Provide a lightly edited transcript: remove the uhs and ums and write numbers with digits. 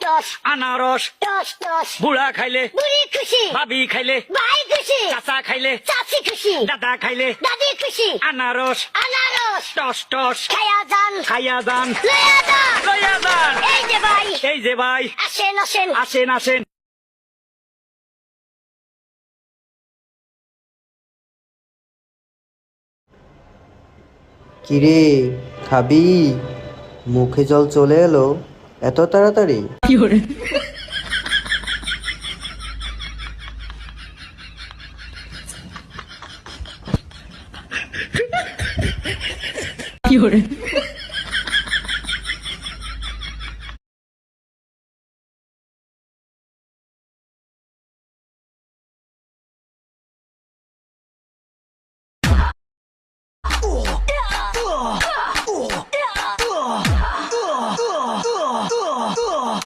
Toss আনারস toss toss বুড়া খাইলে বুড়ি খুশি ভাবি খাইলে ভাই খুশি চাচা খাইলে চাচি খুশি দাদা খাইলে দাদি খুশি আনারস আনারস টস টস খায়া যান খাইয়া যান লয়া যান লইয়া যান এই যে ভাই এই যে ভাই আসেন আসেন আসেন আসেন কিরে খাবি? মুখে জল চলে এলো এত তাড়াতাড়ি?